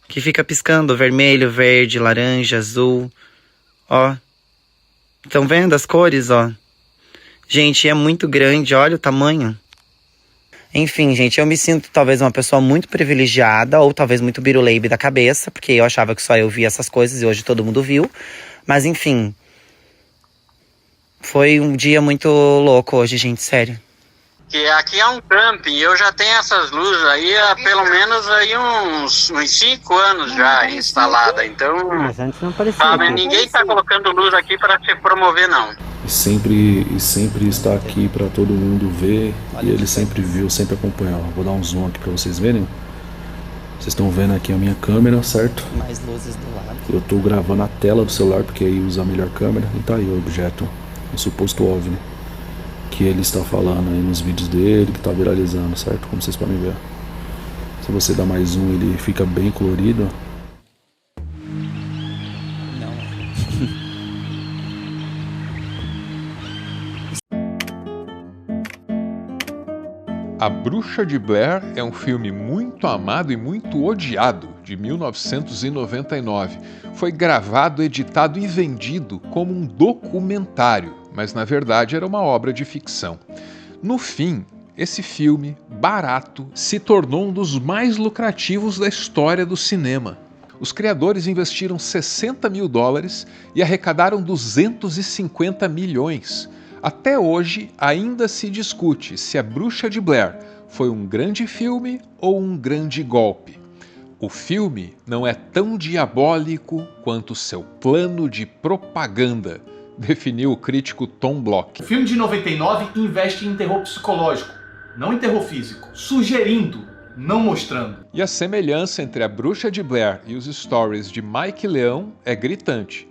que fica piscando vermelho, verde, laranja, azul. Ó. Estão vendo as cores, ó? Gente, é muito grande, olha o tamanho. Enfim, gente, eu me sinto talvez uma pessoa muito privilegiada, ou talvez muito biruleibe da cabeça, porque eu achava que só eu via essas coisas e hoje todo mundo viu. Mas enfim, foi um dia muito louco hoje, gente, sério. Que aqui é um camping, eu já tenho essas luzes aí há pelo menos aí uns 5 anos já instalada, então Mas antes não parecia. ninguém está colocando luz aqui para se promover não. E sempre está aqui para todo mundo ver, e ele sempre viu, sempre acompanhou. Vou dar um zoom aqui para vocês verem. Vocês estão vendo aqui a minha câmera, certo? Mais luzes do lado. Eu estou gravando a tela do celular porque aí usa a melhor câmera. E tá aí o objeto, o suposto OVNI, que ele está falando aí nos vídeos dele, que está viralizando, certo? Como vocês podem ver. Se você dá mais zoom, ele fica bem colorido. A Bruxa de Blair é um filme muito amado e muito odiado, de 1999. Foi gravado, editado e vendido como um documentário, mas na verdade era uma obra de ficção. No fim, esse filme, barato, se tornou um dos mais lucrativos da história do cinema. Os criadores investiram $60 mil e arrecadaram 250 milhões. Até hoje, ainda se discute se A Bruxa de Blair foi um grande filme ou um grande golpe. O filme não é tão diabólico quanto seu plano de propaganda, definiu o crítico Tom Bloch. O filme de 99 investe em terror psicológico, não em terror físico, sugerindo, não mostrando. E a semelhança entre A Bruxa de Blair e os stories de Mike Leão é gritante.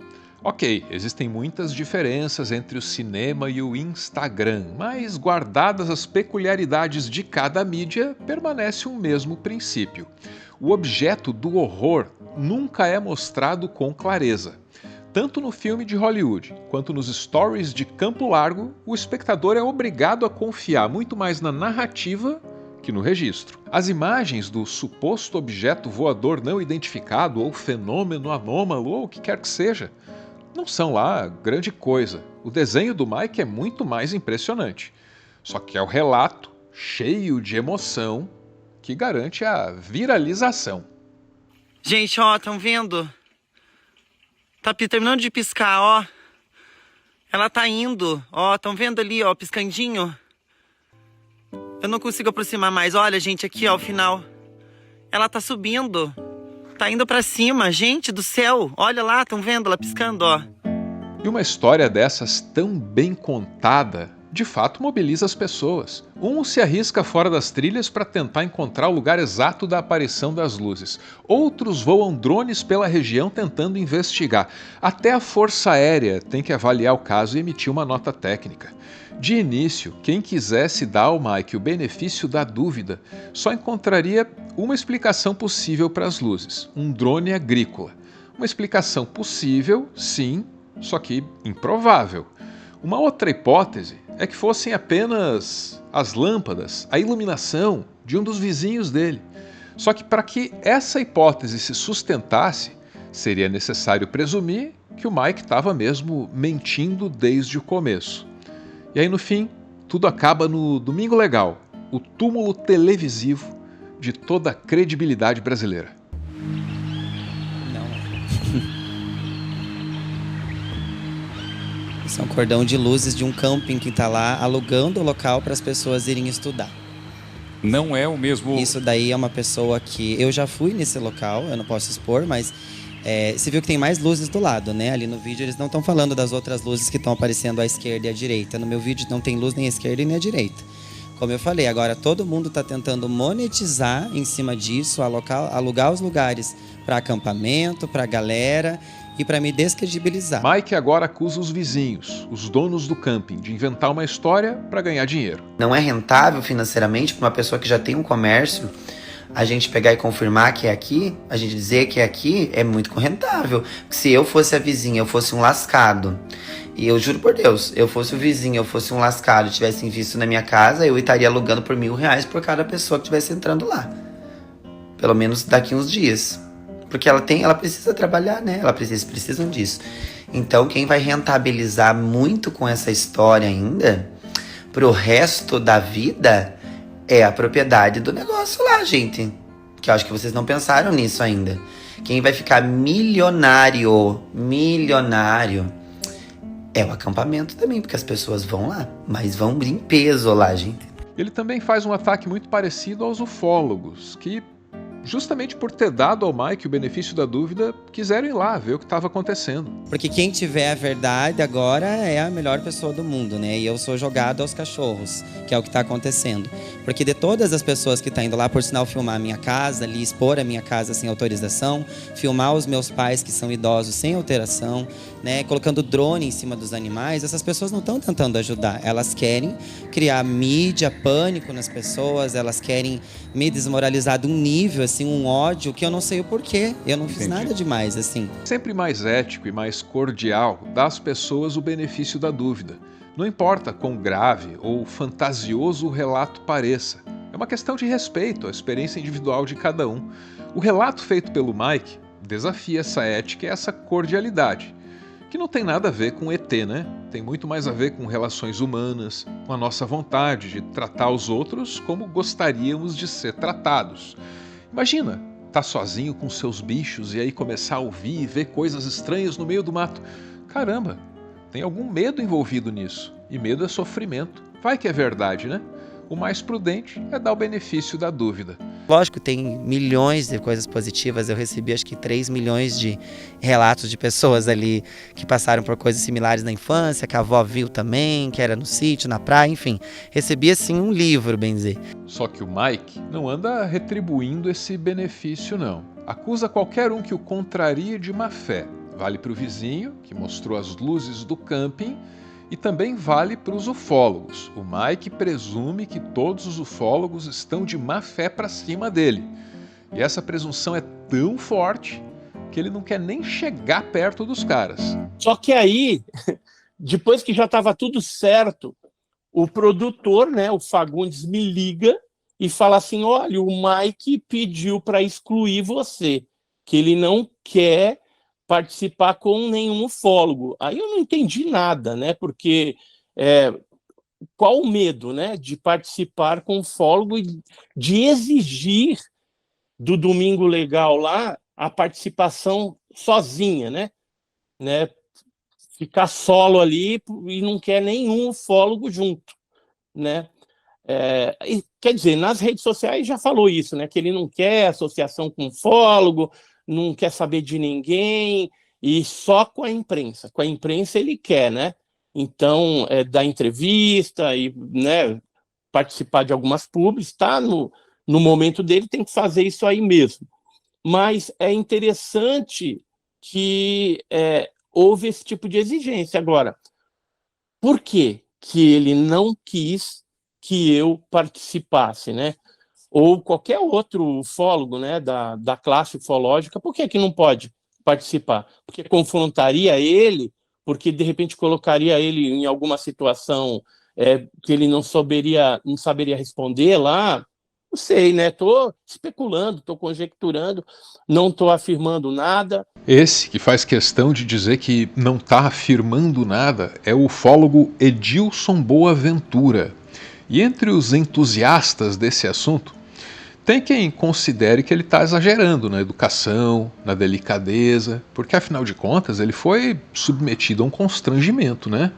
Ok, existem muitas diferenças entre o cinema e o Instagram, mas guardadas as peculiaridades de cada mídia, permanece o mesmo princípio. O objeto do horror nunca é mostrado com clareza. Tanto no filme de Hollywood quanto nos stories de Campo Largo, o espectador é obrigado a confiar muito mais na narrativa que no registro. As imagens do suposto objeto voador não identificado ou fenômeno anômalo ou o que quer que seja, não são lá grande coisa. O desenho do Mike é muito mais impressionante. Só que é o relato, cheio de emoção, que garante a viralização. Gente, ó, estão vendo? Tá terminando de piscar, ó. Ela tá indo, ó, estão vendo ali, ó, piscandinho? Eu não consigo aproximar mais, olha, gente, aqui, ó, o final. Ela tá subindo. Tá indo pra cima, gente do céu. Olha lá, estão vendo ela piscando, ó. E uma história dessas tão bem contada, de fato mobiliza as pessoas. Um se arrisca fora das trilhas para tentar encontrar o lugar exato da aparição das luzes. Outros voam drones pela região tentando investigar. Até a Força Aérea tem que avaliar o caso e emitir uma nota técnica. De início, quem quisesse dar ao Mike o benefício da dúvida só encontraria uma explicação possível para as luzes: um drone agrícola. Uma explicação possível, sim, só que improvável. Uma outra hipótese é que fossem apenas as lâmpadas, a iluminação de um dos vizinhos dele. Só que para que essa hipótese se sustentasse, seria necessário presumir que o Mike estava mesmo mentindo desde o começo. E aí, no fim, tudo acaba no Domingo Legal, o túmulo televisivo de toda a credibilidade brasileira. Isso é um cordão de luzes de um camping que tá lá alugando o local para as pessoas irem estudar. Não é o mesmo... Isso daí é uma pessoa que... Eu já fui nesse local, eu não posso expor, mas... você viu que tem mais luzes do lado, né? Ali no vídeo eles não estão falando das outras luzes que estão aparecendo à esquerda e à direita. No meu vídeo não tem luz nem à esquerda nem à direita. Como eu falei, agora todo mundo está tentando monetizar em cima disso, alugar os lugares para acampamento, para galera e para me descredibilizar. Mike agora acusa os vizinhos, os donos do camping, de inventar uma história para ganhar dinheiro. Não é rentável financeiramente para uma pessoa que já tem um comércio. A gente pegar e confirmar que é aqui, a gente dizer que é aqui, é muito rentável. Se eu fosse a vizinha, eu fosse um lascado, e eu juro por Deus, eu fosse o vizinho, eu fosse um lascado, tivessem visto na minha casa, eu estaria alugando por R$1.000 por cada pessoa que estivesse entrando lá. Pelo menos daqui uns dias. Porque ela precisa trabalhar, né? Eles precisam disso. Então, quem vai rentabilizar muito com essa história ainda, pro resto da vida, é a propriedade do negócio lá, gente. Que eu acho que vocês não pensaram nisso ainda. Quem vai ficar milionário, é o acampamento também, porque as pessoas vão lá, mas vão em peso lá, gente. Ele também faz um ataque muito parecido aos ufólogos, que, justamente por ter dado ao Mike o benefício da dúvida, quiseram ir lá ver o que estava acontecendo. Porque quem tiver a verdade agora é a melhor pessoa do mundo, né? E eu sou jogado aos cachorros, que é o que está acontecendo. Porque de todas as pessoas que estão indo lá, por sinal, filmar a minha casa, ali expor a minha casa sem autorização, filmar os meus pais que são idosos sem alteração, né? Colocando drone em cima dos animais, essas pessoas não estão tentando ajudar. Elas querem criar mídia, pânico nas pessoas, elas querem me desmoralizar de um nível, assim, um ódio que eu não sei o porquê. Eu não fiz nada demais, assim. Sempre mais ético e mais cordial dá às pessoas o benefício da dúvida. Não importa quão grave ou fantasioso o relato pareça. É uma questão de respeito à experiência individual de cada um. O relato feito pelo Mike desafia essa ética e essa cordialidade, que não tem nada a ver com ET, né? Tem muito mais a ver com relações humanas, com a nossa vontade de tratar os outros como gostaríamos de ser tratados. Imagina, tá sozinho com seus bichos e aí começar a ouvir e ver coisas estranhas no meio do mato. Caramba, tem algum medo envolvido nisso. E medo é sofrimento. Vai que é verdade, né? O mais prudente é dar o benefício da dúvida. Lógico, tem milhões de coisas positivas. Eu recebi acho que 3 milhões de relatos de pessoas ali que passaram por coisas similares na infância, que a avó viu também, que era no sítio, na praia, enfim. Recebi assim um livro, bem dizer. Só que o Mike não anda retribuindo esse benefício, não. Acusa qualquer um que o contraria de má fé. Vale para o vizinho, que mostrou as luzes do camping, e também vale para os ufólogos. O Mike presume que todos os ufólogos estão de má fé para cima dele. E essa presunção é tão forte que ele não quer nem chegar perto dos caras. Só que aí, depois que já estava tudo certo, o produtor, né, o Fagundes, me liga e fala assim, olha, o Mike pediu para excluir você, que ele não quer participar com nenhum ufólogo. Aí eu não entendi nada, né? Porque qual o medo, né, de participar com ufólogo e de exigir do Domingo Legal lá a participação sozinha, né? Ficar solo ali e não quer nenhum ufólogo junto, né? Quer dizer, nas redes sociais já falou isso, né? Que ele não quer associação com ufólogo, não quer saber de ninguém, e só com a imprensa. Com a imprensa ele quer, né? Então, dar entrevista e, né, participar de algumas pubs, tá no momento dele, tem que fazer isso aí mesmo. Mas é interessante que houve esse tipo de exigência. Agora, por que ele não quis que eu participasse, né? Ou qualquer outro ufólogo, né, da classe ufológica, por que não pode participar? Porque confrontaria ele, porque de repente colocaria ele em alguma situação que ele não saberia responder lá. Não sei, né? Estou especulando, estou conjecturando, não estou afirmando nada. Esse que faz questão de dizer que não está afirmando nada é o ufólogo Edilson Boaventura. E entre os entusiastas desse assunto, tem quem considere que ele está exagerando na educação, na delicadeza, porque afinal de contas ele foi submetido a um constrangimento, né?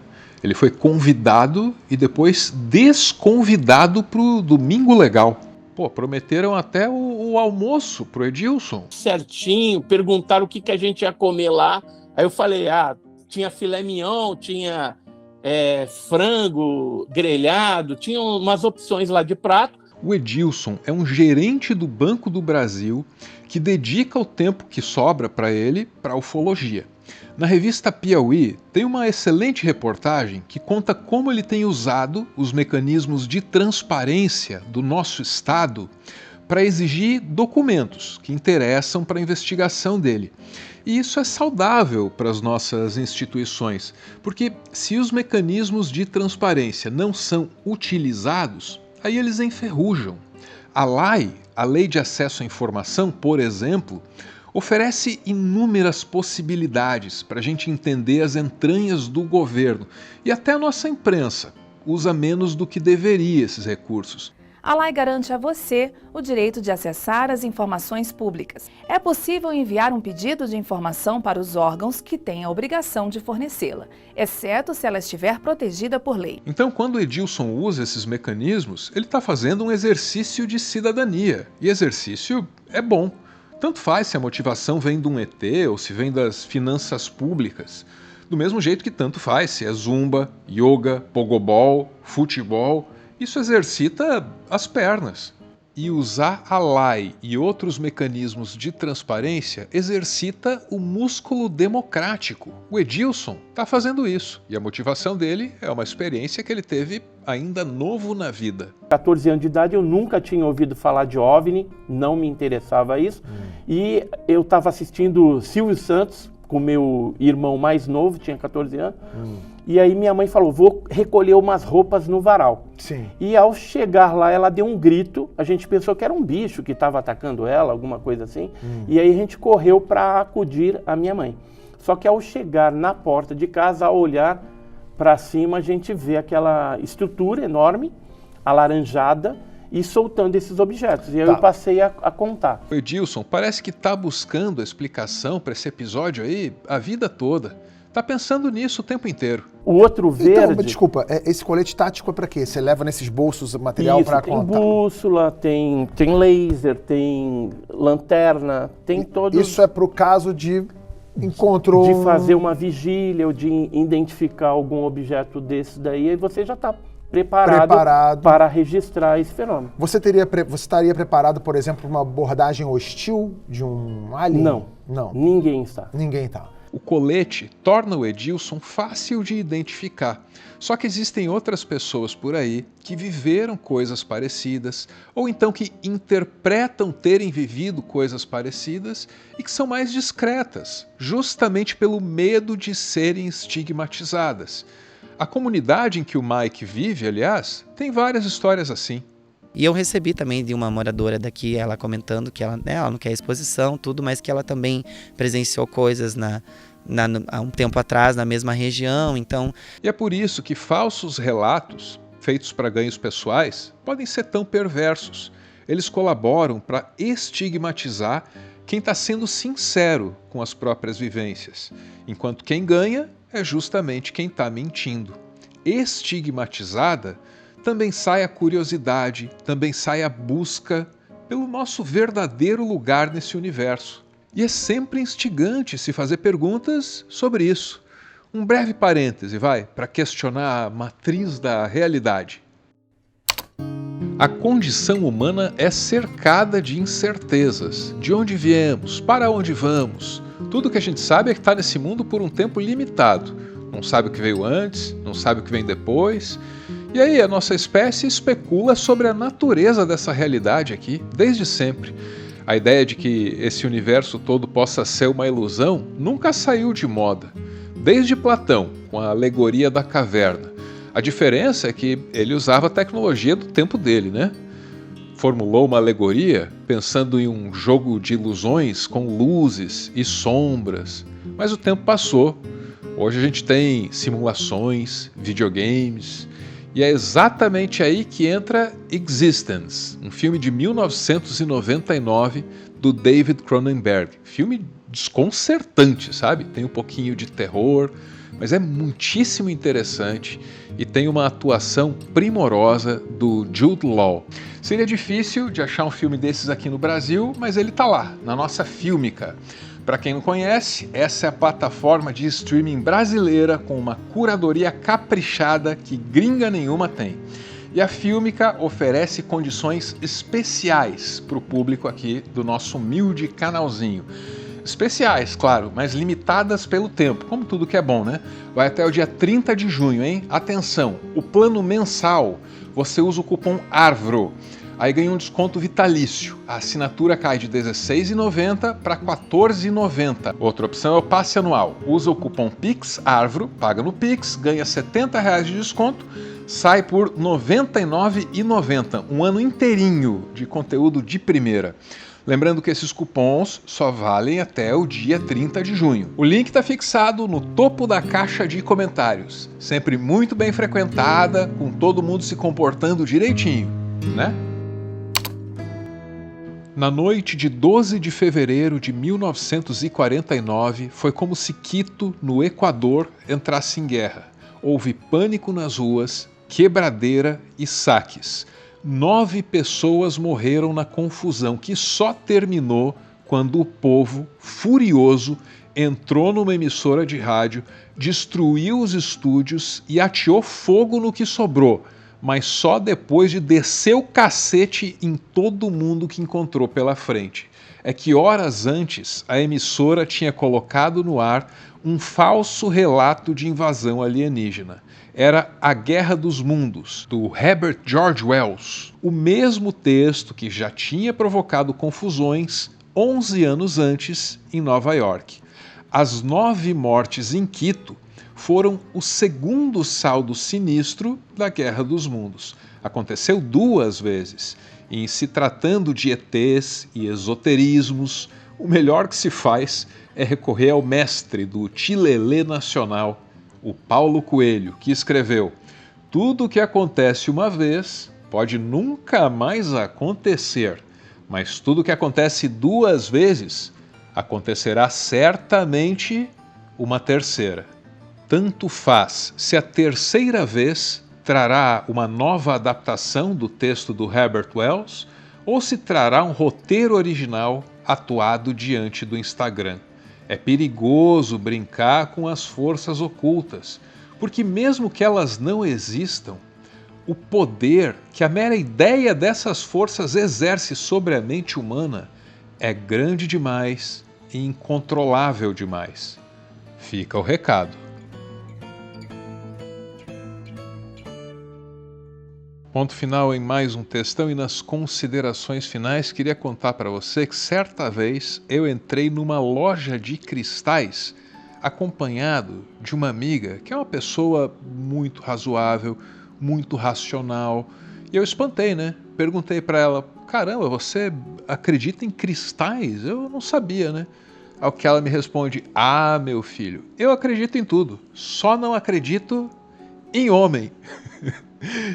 Ele foi convidado e depois desconvidado para o Domingo Legal. Pô, prometeram até o almoço pro Edilson. Certinho, perguntaram o que a gente ia comer lá. Aí eu falei, tinha filé mignon, tinha frango grelhado, tinha umas opções lá de prato. O Edilson é um gerente do Banco do Brasil que dedica o tempo que sobra para ele para a ufologia. Na revista Piauí tem uma excelente reportagem que conta como ele tem usado os mecanismos de transparência do nosso Estado para exigir documentos que interessam para a investigação dele. E isso é saudável para as nossas instituições, porque se os mecanismos de transparência não são utilizados, aí eles enferrujam. A LAI, a Lei de Acesso à Informação, por exemplo, Oferece inúmeras possibilidades para a gente entender as entranhas do governo, e até a nossa imprensa usa menos do que deveria esses recursos. A lei garante a você o direito de acessar as informações públicas. É possível enviar um pedido de informação para os órgãos que têm a obrigação de fornecê-la, exceto se ela estiver protegida por lei. Então, quando o Edilson usa esses mecanismos, ele está fazendo um exercício de cidadania. E exercício é bom. Tanto faz se a motivação vem de um ET ou se vem das finanças públicas. Do mesmo jeito que tanto faz se é zumba, yoga, pogobol, futebol. Isso exercita as pernas. E usar a lei e outros mecanismos de transparência exercita o músculo democrático. O Edilson está fazendo isso. E a motivação dele é uma experiência que ele teve ainda novo na vida. 14 anos de idade, eu nunca tinha ouvido falar de OVNI, não me interessava isso. E eu estava assistindo Silvio Santos com meu irmão mais novo, tinha 14 anos. E aí minha mãe falou, vou recolher umas roupas no varal. Sim. E ao chegar lá, ela deu um grito. A gente pensou que era um bicho que estava atacando ela, alguma coisa assim. E aí a gente correu para acudir a minha mãe. Só que ao chegar na porta de casa, ao olhar para cima, a gente vê aquela estrutura enorme, alaranjada, e soltando esses objetos. E aí eu passei a contar. O Edilson parece que está buscando a explicação para esse episódio aí a vida toda. Tá pensando nisso o tempo inteiro. O outro verde... Então, desculpa, esse colete tático é para quê? Você leva nesses bolsos material para contar? Tem bússola, tem laser, tem lanterna, tem todo... Isso é pro caso de encontro... De fazer uma vigília ou de identificar algum objeto desse daí, aí você já está preparado para registrar esse fenômeno. Você estaria preparado, por exemplo, para uma abordagem hostil de um alien? Não. Ninguém está. Ninguém está. O colete torna o Edilson fácil de identificar. Só que existem outras pessoas por aí que viveram coisas parecidas, ou então que interpretam terem vivido coisas parecidas e que são mais discretas, justamente pelo medo de serem estigmatizadas. A comunidade em que o Mike vive, aliás, tem várias histórias assim. E eu recebi também de uma moradora daqui, ela comentando que ela não quer exposição, tudo, mas que ela também presenciou coisas há um tempo atrás na mesma região, então... E é por isso que falsos relatos, feitos para ganhos pessoais, podem ser tão perversos. Eles colaboram para estigmatizar quem está sendo sincero com as próprias vivências, enquanto quem ganha é justamente quem está mentindo. Estigmatizada, também sai a curiosidade, também sai a busca pelo nosso verdadeiro lugar nesse universo. E é sempre instigante se fazer perguntas sobre isso. Um breve parêntese, para questionar a matriz da realidade. A condição humana é cercada de incertezas. De onde viemos? Para onde vamos? Tudo que a gente sabe é que está nesse mundo por um tempo limitado. Não sabe o que veio antes, não sabe o que vem depois. E aí a nossa espécie especula sobre a natureza dessa realidade aqui, desde sempre. A ideia de que esse universo todo possa ser uma ilusão nunca saiu de moda. Desde Platão, com a alegoria da caverna. A diferença é que ele usava a tecnologia do tempo dele, né? Formulou uma alegoria pensando em um jogo de ilusões com luzes e sombras. Mas o tempo passou. Hoje a gente tem simulações, videogames, e é exatamente aí que entra Existence, um filme de 1999 do David Cronenberg. Filme desconcertante, sabe? Tem um pouquinho de terror, mas é muitíssimo interessante e tem uma atuação primorosa do Jude Law. Seria difícil de achar um filme desses aqui no Brasil, mas ele tá lá, na nossa Filmica. Para quem não conhece, essa é a plataforma de streaming brasileira com uma curadoria caprichada que gringa nenhuma tem. E a Filmica oferece condições especiais para o público aqui do nosso humilde canalzinho. Especiais, claro, mas limitadas pelo tempo, como tudo que é bom, né? Vai até o dia 30 de junho, hein? Atenção, o plano mensal, você usa o cupom ARVRO. Aí ganha um desconto vitalício. A assinatura cai de R$16,90 para R$14,90. Outra opção é o passe anual. Usa o cupom PIXARVRO, paga no Pix, ganha R$70 de desconto, sai por R$99,90. Um ano inteirinho de conteúdo de primeira. Lembrando que esses cupons só valem até o dia 30 de junho. O link está fixado no topo da caixa de comentários. Sempre muito bem frequentada, com todo mundo se comportando direitinho, né? Na noite de 12 de fevereiro de 1949, foi como se Quito, no Equador, entrasse em guerra. Houve pânico nas ruas, quebradeira e saques. 9 pessoas morreram na confusão, que só terminou quando o povo, furioso, entrou numa emissora de rádio, destruiu os estúdios e ateou fogo no que sobrou, mas só depois de descer o cacete em todo mundo que encontrou pela frente. É que horas antes a emissora tinha colocado no ar um falso relato de invasão alienígena. Era A Guerra dos Mundos, do Herbert George Wells, o mesmo texto que já tinha provocado confusões 11 anos antes em Nova York. As 9 mortes em Quito foram o segundo saldo sinistro da Guerra dos Mundos. Aconteceu 2 vezes. E em se tratando de ETs e esoterismos, o melhor que se faz é recorrer ao mestre do Tilelê Nacional, o Paulo Coelho, que escreveu: tudo o que acontece uma vez pode nunca mais acontecer, mas tudo o que acontece 2 vezes acontecerá certamente uma terceira. Tanto faz se a terceira vez trará uma nova adaptação do texto do Herbert Wells ou se trará um roteiro original atuado diante do Instagram. É perigoso brincar com as forças ocultas, porque mesmo que elas não existam, o poder que a mera ideia dessas forças exerce sobre a mente humana é grande demais e incontrolável demais. Fica o recado. Ponto final em mais um textão, e nas considerações finais queria contar para você que certa vez eu entrei numa loja de cristais acompanhado de uma amiga que é uma pessoa muito razoável, muito racional, e eu espantei, né? Perguntei para ela: caramba, você acredita em cristais? Eu não sabia, né? Ao que ela me responde: ah, meu filho, eu acredito em tudo, só não acredito em homem.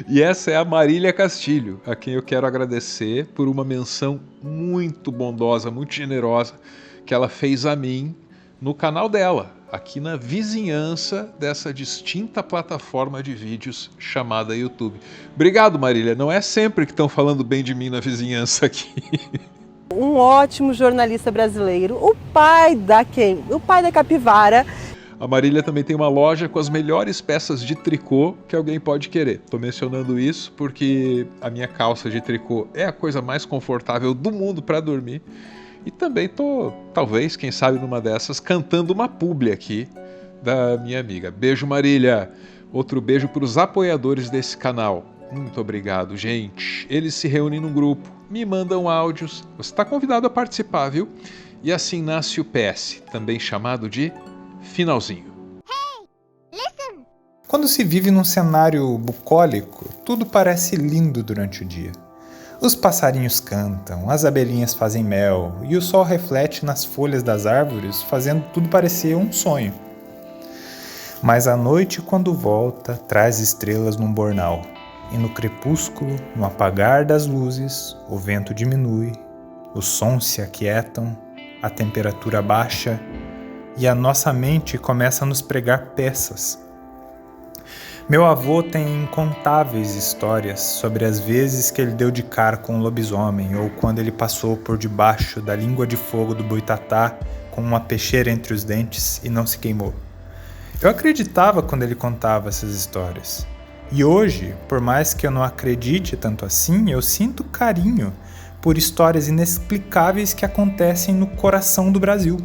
E essa é a Marília Castilho, a quem eu quero agradecer por uma menção muito bondosa, muito generosa que ela fez a mim no canal dela, aqui na vizinhança dessa distinta plataforma de vídeos chamada YouTube. Obrigado, Marília, não é sempre que estão falando bem de mim na vizinhança aqui. Um ótimo jornalista brasileiro, o pai da capivara. A Marília também tem uma loja com as melhores peças de tricô que alguém pode querer. Estou mencionando isso porque a minha calça de tricô é a coisa mais confortável do mundo para dormir. E também estou, talvez, quem sabe numa dessas, cantando uma publi aqui da minha amiga. Beijo, Marília! Outro beijo para os apoiadores desse canal. Muito obrigado, gente. Eles se reúnem num grupo, me mandam áudios. Você está convidado a participar, viu? E assim nasce o PS, também chamado de Finalzinho. Quando se vive num cenário bucólico, tudo parece lindo durante o dia. Os passarinhos cantam, as abelhinhas fazem mel e o sol reflete nas folhas das árvores, fazendo tudo parecer um sonho. Mas a noite, quando volta, traz estrelas num bornal. E no crepúsculo, no apagar das luzes, o vento diminui, os sons se aquietam, a temperatura baixa e a nossa mente começa a nos pregar peças. Meu avô tem incontáveis histórias sobre as vezes que ele deu de cara com um lobisomem ou quando ele passou por debaixo da língua de fogo do boitatá com uma peixeira entre os dentes e não se queimou. Eu acreditava quando ele contava essas histórias. E hoje, por mais que eu não acredite tanto assim, eu sinto carinho por histórias inexplicáveis que acontecem no coração do Brasil.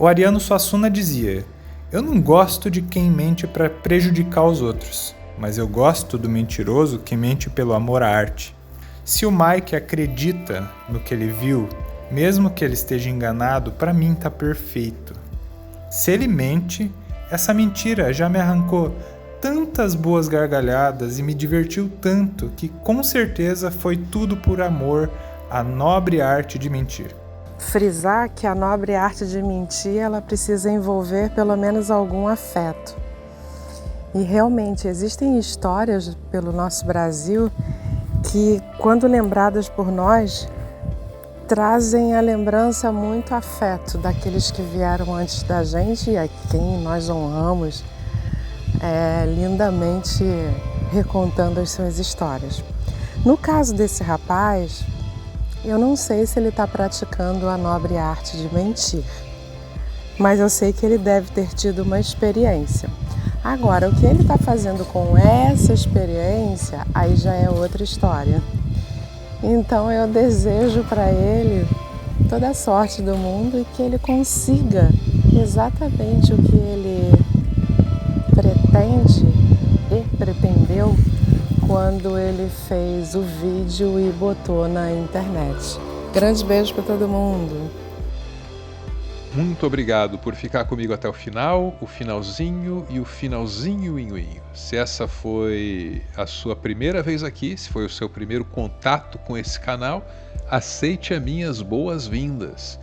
O Ariano Suassuna dizia: eu não gosto de quem mente para prejudicar os outros, mas eu gosto do mentiroso que mente pelo amor à arte. Se o Mike acredita no que ele viu, mesmo que ele esteja enganado, para mim tá perfeito. Se ele mente, essa mentira já me arrancou tantas boas gargalhadas e me divertiu tanto que com certeza foi tudo por amor A Nobre Arte de Mentir. Frisar que a nobre arte de mentir, ela precisa envolver pelo menos algum afeto. E realmente existem histórias pelo nosso Brasil que, quando lembradas por nós, trazem a lembrança muito afeto daqueles que vieram antes da gente e a quem nós honramos lindamente recontando as suas histórias. No caso desse rapaz, eu não sei se ele está praticando a nobre arte de mentir, mas eu sei que ele deve ter tido uma experiência. Agora, o que ele está fazendo com essa experiência, aí já é outra história. Então eu desejo para ele toda a sorte do mundo e que ele consiga exatamente o que ele pretende e pretendeu quando ele fez o vídeo e botou na internet. Grande beijo para todo mundo. Muito obrigado por ficar comigo até o final, o finalzinho e o finalzinho. Se essa foi a sua primeira vez aqui, se foi o seu primeiro contato com esse canal, aceite as minhas boas-vindas.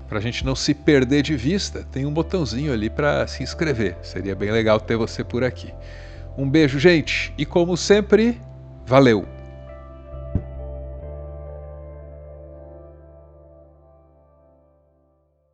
Para a gente não se perder de vista, tem um botãozinho ali para se inscrever. Seria bem legal ter você por aqui. Um beijo, gente, e como sempre, valeu!